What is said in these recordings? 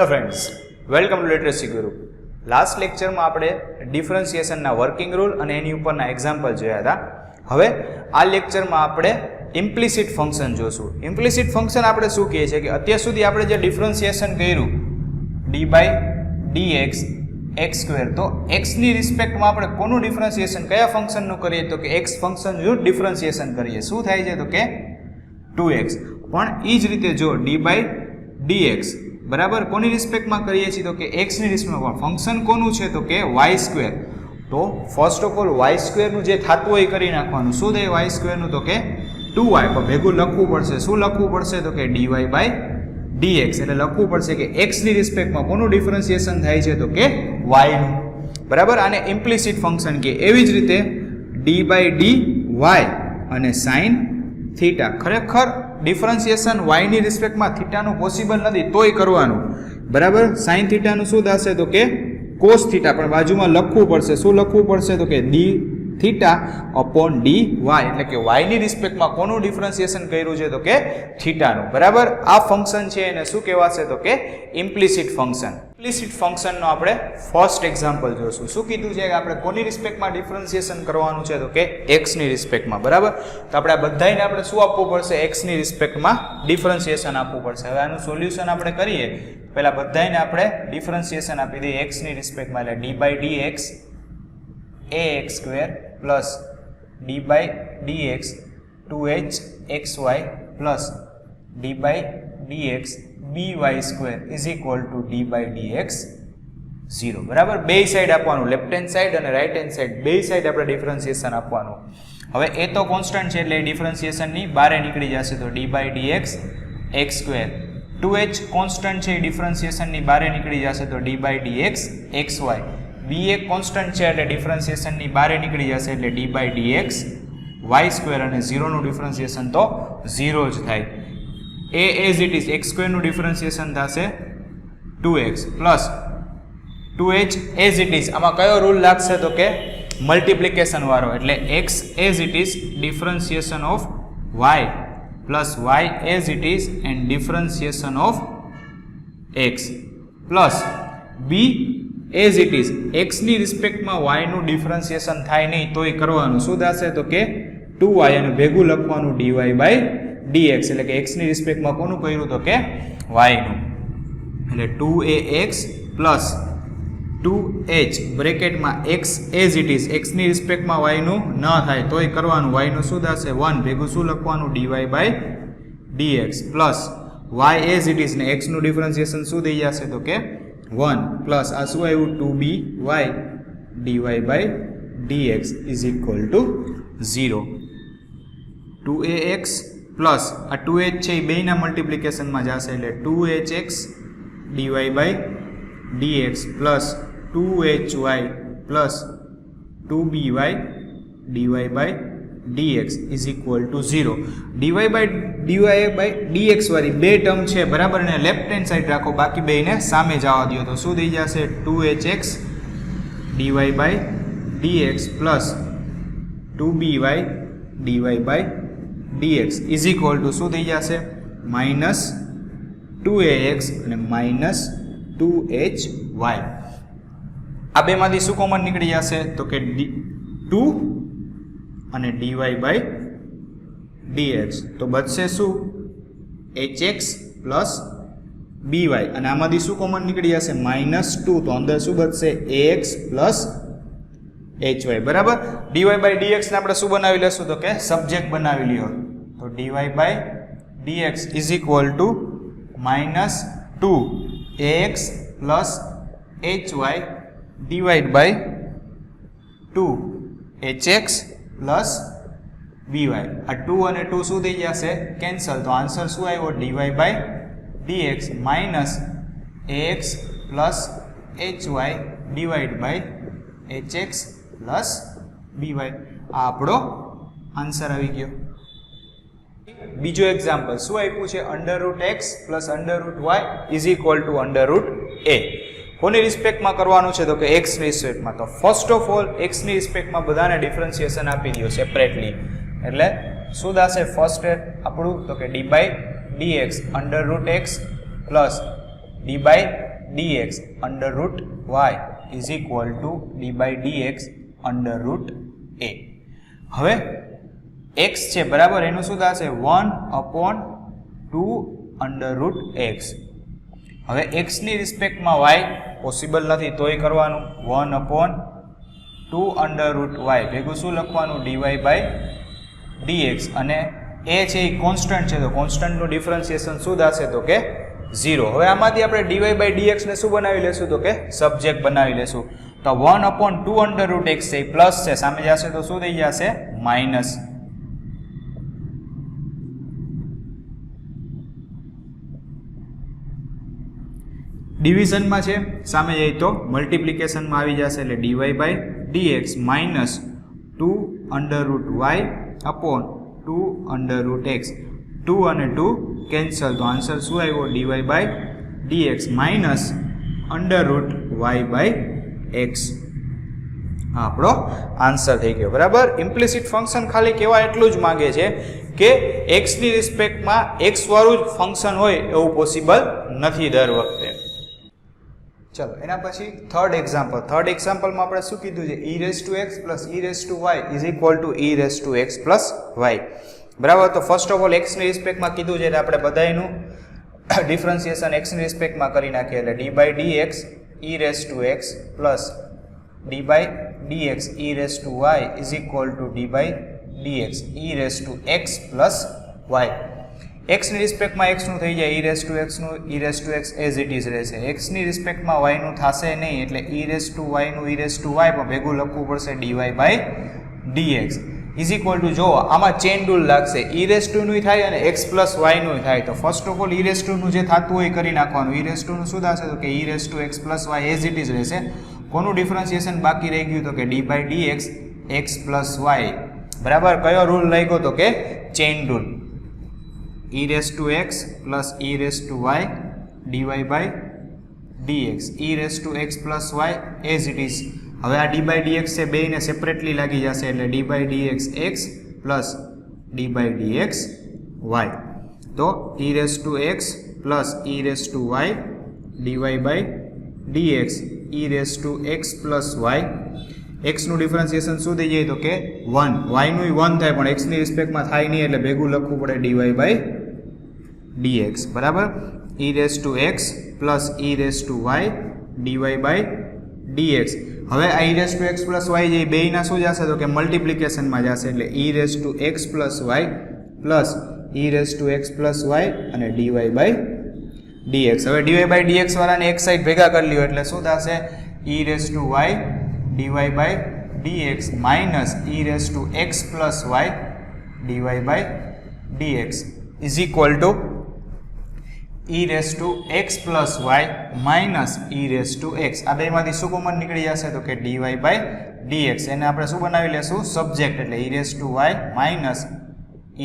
Hello friends, welcome to Literacy Guru. Last lecture में आपणे differentiation ना वर्किंग रूल और एनी उपरना एक्जाम्पल जोया था। हवे आ लेक्चर में आपणे इम्प्लिसिट फंक्शन जोशुं। इम्प्लिसिट फंक्शन आपणे शुं कहीए छीए कि अत्यार सुधी आपणे जे डिफरन्शिएशन कर्युं d by d x x square, तो एक्स नी रिस्पेक्ट में आपणे कोनुं डिफरन्शिएशन कया फंक्शननुं करीए तो कि एक्स फंक्शननुं डिफरन्शिएशन करीए। शुं थाय छे तो के 2x। पण ई ज रीते जो डी बाय डी एक्स बराबर कोनी रिस्पेक्ट में करीए छीए तो कि एक्स नी रिस्पेक्ट में फंक्शन कोनुं छे तो कि वाय स्क्वेर। तो first of all y square नुं जे थातुं होय करी नाखवानुं। शुं थाय वाय स्क्वेर नुं तो कि 2y, पण भेगुं लखवुं पड़शे। शुं लखवुं पड़शे तो कि dy बाय dx, एटले लखवुं पड़शे कि x नी रिस्पेक्ट में कोनुं डिफरन्शिएशन थाय छे तो कि y नुं। बराबर आने इम्प्लिसिट फंक्शन कहे। एवी ज रीते डी बाय डी वाय अने साइन थीटा, खरेखर डिफरन्शिएशन वाय नी रिस्पेक्ट में थीटा नु पॉसिबल नहीं, तोय करवानुं। बराबर साइन थीटा नु शुं थशे तो के कोस थीटा, पण बाजुमां लखवुं पड़शे। शुं लखवुं पड़शे तो के D theta upon D Y, एटले के वाय नी रिस्पेक्ट में कोनुं डिफरन्शिएशन कर्युं छे तो के थीटा नु। बराबर आ फंक्शन छे एने शुं कहेवाशे तो के इम्प्लिसिट फंक्शन। इम्प्लिसिट फंक्शन नो आपणे फर्स्ट एक्जाम्पल जोशुं। शुं कीधुं छे कि आपणे कोनी रिस्पेक्ट में डिफरन्शिएशन करवानुं छे तो के एक्स नी रिस्पेक्ट में। बराबर तो आपणे बधायने आपणे शुं आपवुं पड़शे, एक्स नी रिस्पेक्ट में डिफरन्शिएशन आपवुं पड़शे। हवे आनुं सोल्यूशन आपणे करीए। पहेला बधायने आपणे डिफरन्शिएशन आपी दઈએ एक्स नी रिस्पेक्ट में, एटले d by d x a x square plus d by d x 2h x y plus d by d x b y square is equal to d by d x 0। बराबर बे side आपवानुं, left hand side और right hand side बे side आपणे differentiation आपवानुं। हवे ए तो कॉन्स्टंट छे એટલે डिफरन्शिएशन ની બહાર નીકળી જશે તો d by d x x square. 2h constant छे डिफरन्शिएशन ની બહાર નીકળી જશે તો d by d x x y. B एक कॉन्स्टंट है એટલે डिफरन्शिएशन ની બહાર નીકળી જશે એટલે d by d x y square અને 0 નું डिफरन्शिएशन तो 0 જ થાય। A as it is x square નું डिफरन्शिएशन થશે 2x plus 2h as it is. आमां कयो रूल लागशे तो के मल्टिप्लिकेशन वाळो, એટલે x as it is differentiation of y plus y as it is and differentiation of x plus b as it is x नी respect में y नु differentiation थाय नहीं तोय करवानुं। शुं थशे तो के 2y अने भेगुं लखवानुं dy बाय dx, એટલે કે x ની रिस्पेक्ट में कोनुं कर्युं तो के y नु, એટલે 2ax प्लस 2h ब्रेकेट में x as it is x ની रिस्पेक्ट में y नु न थाय तोय करवानुं। y नु शुं थशे 1 भेगुं शुं लखवानुं dy by dx plus y as it is ने x नु डिफरन्शिएशन शुं थई जशे तो के 1 प्लस आ शू आव्युं 2by dy by dx is equal to 0। 2ax plus आ 2h छे बेना मल्टिप्लिकेशन में जशे એટલે 2hx dy by dx plus 2hy plus 2by dy by dx is equal to 0। dy by dx वाली बे टर्म है। बराबर ने लेफ्ट हैंड साइड राखो, बाकी बे ने सामे जवा दियो तो शुं थई जशे 2hx dy by dx plus 2by dy by dx is equal to शुं थई जशे माइनस 2ax અને माइनस 2hy। आ बे मांथी शुं कॉमन निकળી जशे तो के 2 અને dy बाय dx तो बचशे शुं hx प्लस by અને આમાંથી શું કોમન નીકળી જશે -2, તો અંદર શું બચશે ax પ્લસ hy। બરાબર dy બાય dx ને આપણે શું બનાવી લેશું તો કે સબ્જેક્ટ બનાવી લ્યો તો dy by dx is equal to -2 ax plus hy divide by 2 hx plus by। आ 2 અને 2 શું થઈ જશે કેન્સલ, તો આન્સર શું આવ્યો dy by dx minus ax plus hy divide by hx plus by। આ આપણો આન્સર આવી ગયો। બીજો એક્ઝામ્પલ શું આપ્યું છે √x plus √y is equal two √a। કોની રિસ્પેક્ટમાં કરવાનું છે તો કે x ની રિસ્પેક્ટમાં। તો ફર્સ્ટ ઓફ ઓલ x ની રિસ્પેક્ટમાં બધાને ડિફરન્શિએશન આપી દો સેપરેટલી, એટલે શું થશે ફર્સ્ટ આપણું તો કે dy dx √x plus dy dx under root y is equal to d by dx under root a. હવે x છે બરાબર, એનું શું થશે 1/2 અંડર રૂટ x. હવે x ની રિસ્પેક્ટમાં y પોસિબલ નથી તોય કરવાનું 1/2 અંડર રૂટ y ભેગું શું લખવાનું dy બાય dx, અને a છે એ કોન્સ્ટન્ટ છે તો કોન્સ્ટન્ટનું ડિફરન્શિએશન શું થશે તો કે 0. હવે આમાંથી આપણે dy બાય dx ને શું બનાવી લેશું તો કે સબ્જેક્ટ બનાવી લેશું. તો 1/2 અંડર રૂટ x છે પ્લસ છે, સામે જશે તો શું થઈ જશે માઇનસ. ડિવિઝનમાં છે, સામે જઈએ તો મલ્ટિપ્લિકેશનમાં આવી જશે એટલે dy by dx minus 2 under root y upon 2 under root x. 2 અને 2 કેન્સલ તો આન્સર શું આવ્યો dy by dx minus under root y by x. આપણો આન્સર થઈ ગયો બરાબર. ઇમ્પ્લિસિટ ફંક્શન ખાલી કહેવા એટલું જ માંગે છે કે x ની રિસ્પેક્ટમાં x વાળું જ ફંક્શન હોય એવું પોસિબલ નથી દર વખતે. ચલો એના પછી થર્ડ એક્ઝામ્પલમાં આપણે શું કીધું છે e⁻x plus e⁻y is equal to e⁻x plus y બરાબર. તો ફર્સ્ટ ઓફ ઓલ x ની રિસ્પેક્ટમાં કીધું છે એટલે આપણે બધાયનું ડિફરન્શિએશન x ની રિસ્પેક્ટમાં કરી નાખીએ એટલે d by dx e⁻x plus d by dx e⁻y is equal to d by dx e⁻x plus y. x ની રિસ્પેક્ટમાં x નું થઈ જાય e⁻x નું e⁻x એઝ ઇટ ઇઝ રહેશે. x ની રિસ્પેક્ટમાં y નું થશે નહીં એટલે e⁻y નું e⁻y પણ ભેગું લખવું પડશે dy by dx is equal to, જો આમાં ચેન રૂલ લાગશે e⁻ નું થાય અને x પ્લસ y નું થાય. તો ફર્સ્ટ ઓફ ઓલ e⁻ નું જે થતું હોય કરી નાખવાનું. e⁻ નું શું થશે તો કે e⁻x plus y as it is રહેશે. કોનું ડિફરન્શિએશન બાકી રહી ગયું તો કે d by dx x plus y બરાબર. કયો રૂલ લાગ્યો તો કે chain rule. e⁻x plus e⁻y dy by dx e⁻x plus y as it is. હવે આ d બાય dx છે બેયને સેપરેટલી લાગી જશે એટલે d by dx x plus d by dx y. તો e⁻x plus e⁻y dy by dx e⁻x plus y. x નું differentiation શું થઈ જાય તો કે 1, y નું 1 થાય પણ x ની રિસ્પેક્ટમાં થાય નહીં એટલે ભેગું લખવું પડે dy બાય dx બરાબર. e⁻x plus e⁻y dy by dx. હવે આ e⁻x પ્લસ y જે બેયના શું જશે તો કે મલ્ટિપ્લિકેશનમાં જશે એટલે e⁻x plus y plus e⁻x plus y અને dy બાય dx. હવે dy બાય dx વાળાને એક સાઈડ ભેગા કરી લ્યો એટલે શું થશે e⁻y dy by dx minus e⁻x plus y dy by dx is equal to e⁻x plus y minus e⁻x. આ બેમાંથી શું કોમન નીકળી જશે તો કે dy બાય dx. એને આપણે શું બનાવી લેશું સબ્જેક્ટ એટલે e⁻y minus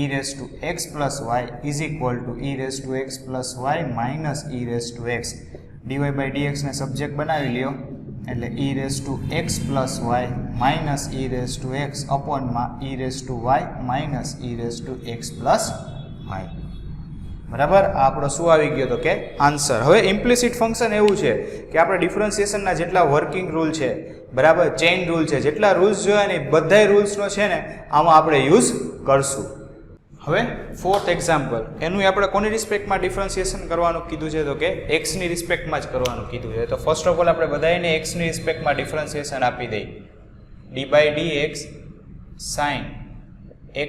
e⁻x plus y is equal to e⁻x plus y minus e⁻x. dy by dx ને સબ્જેક્ટ બનાવી લ્યો એટલે e⁻x plus y minus e⁻x અપોનમાં e⁻y minus e⁻x plus y બરાબર. આ આપણો શું આવી ગયો તો કે આન્સર. હવે ઇમ્પ્લિસિટ ફંક્શન એવું છે કે આપણે ડિફરન્શિએશનના જેટલા વર્કિંગ રૂલ છે બરાબર, ચેઇન રૂલ છે, જેટલા રૂલ્સ જોયા ને બધાય રૂલ્સનો છે ને આમાં આપણે યુઝ કરશું. હવે ફોર્થ એક્ઝામ્પલ એનું આપણે કોની રિસ્પેક્ટમાં ડિફરન્શિએશન કરવાનું કીધું છે તો કે x ની રિસ્પેક્ટમાં જ કરવાનું કીધું છે. તો ફર્સ્ટ ઓફ ઓલ આપણે બધાને x ની રિસ્પેક્ટમાં ડિફરન્શિએશન આપી દઈએ d by dx sin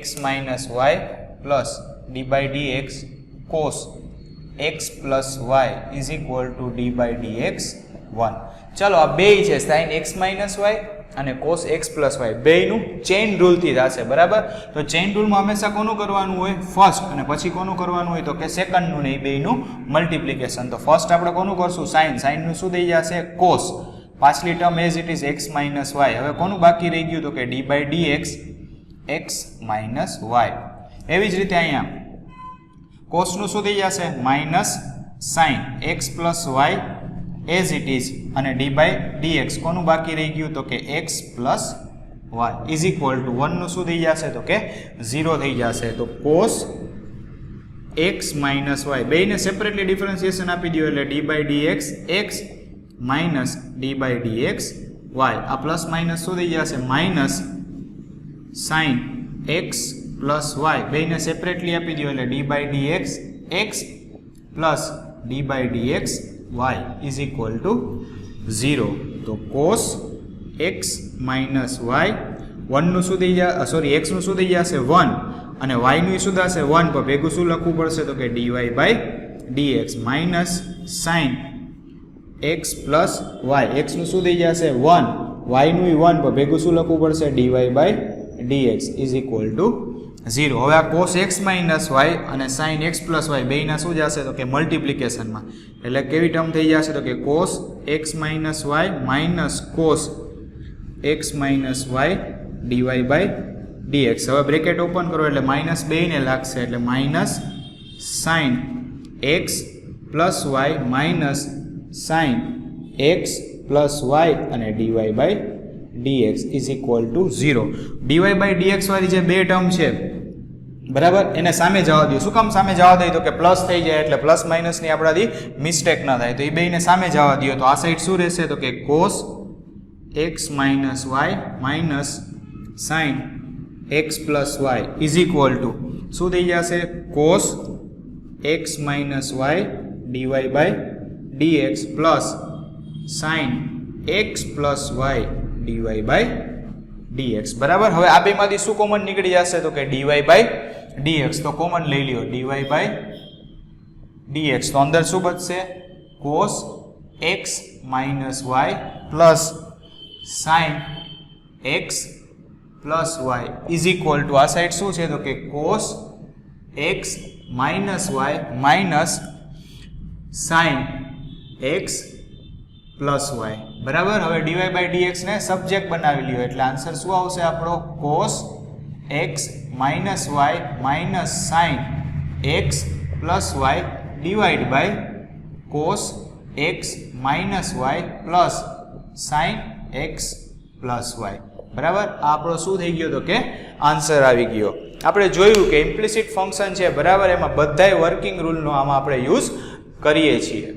x minus y plus d by dx cos x plus y is equal to d by dx 1. ચાલો આ બેય છે sin x માઇનસ y અને cos x પ્લસ y બેયનું chain રૂલથી થશે બરાબર. તો ચેઇન રૂલમાં હંમેશા કોનું કરવાનું હોય ફર્સ્ટ અને પછી કોનું કરવાનું હોય તો કે સેકન્ડનું ને એ બેયનું મલ્ટિપ્લિકેશન. તો ફર્સ્ટ આપણે કોનું કરશું સાઇનનું શું થઈ જશે cos, પાછલી term as it is x minus y. હવે કોનું બાકી રહી ગયું તો કે d by dx x minus y. એવી જ રીતે અહીંયા કોસનું શું થઈ જશે minus sine x plus y as it is અને d બાય dx કોનું બાકી રહી ગયું તો કે x plus y is equal to 1 નું શું થઈ જશે તો કે 0 થઈ જશે. તો cos x માઇનસ વાય બેને સેપરેટલી ડિફરન્શિએશન આપી દો એટલે d by d x x minus d by d x y. આ પ્લસ માઇનસ શું થઈ જશે minus sine x plus y બેને સેપરેટલી આપી દો એટલે d by d x x plus d by d x y is equal to 0. તો કોસ એક્સ માઇનસ વાય 1 નું શું થઈ જશે સોરી એક્સ નું શું થઈ જશે 1 અને વાય નું શું થશે 1 પર ભેગું શું લખવું પડશે તો કે d y by d x minus sine x plus y x નું શું થઈ જશે 1 વાય નું 1 પર ભેગું શું લખવું પડશે d y by d x is equal to 0. હવે આ કોસ એક્સ માઇનસ વાય અને સાઇન એક્સ પ્લસ વાય બેના શું જશે તો કે મલ્ટિપ્લિકેશનમાં એટલે કેવી ટર્મ થઈ જશે તો કે cos x minus y minus cos x minus y d y by d x. હવે બ્રેકેટ ઓપન કરો એટલે માઇનસ બેને લાગશે એટલે minus sine x plus y minus sine x plus y અને d y by d x is equal to 0. D y by d x વાળી જે બે ટર્મ છે બરાબર એને સામે જવા દો. શું કામ સામે જવા દઈએ તો કે પ્લસ થઈ જાય એટલે પ્લસ માઇનસની આપણાથી મિસ્ટેક ન થાય તો એ બેને સામે જવા દો. તો આ સાઈડ શું રહેશે તો કે cos x minus y minus sine x plus y is equal to શું થઈ જશે cos x minus y d y by d x plus sine x plus y d y by d x. બરાબર. હવે આ બેમાંથી શું કોમન નીકળી જશે તો કે ડીવાય બાય ડીએક્સ. તો કોમન લઈ લ્યો ડીવાય બાય ડીએક્સ. તો અંદર શું બચશે cos x minus y plus sine x plus y is equal to આ સાઈડ શું છે તો કે cos x minus y minus sine x plus y. બરાબર. હવે ડીવાય બાય ડીએક્સ ને સબ્જેક્ટ બનાવી લ્યો એટલે આન્સર શું આવશે આપણો cos x minus y minus sine x plus y divide by cos x minus y plus sine x plus y. બરાબર. આ આપણો શું થઈ ગયો તો કે આન્સર આવી ગયો. આપણે જોયું કે ઇમ્પ્લિસિટ ફંક્શન છે બરાબર એમાં બધાય વર્કિંગ રૂલનો આમાં આપણે યુઝ કરીએ છીએ.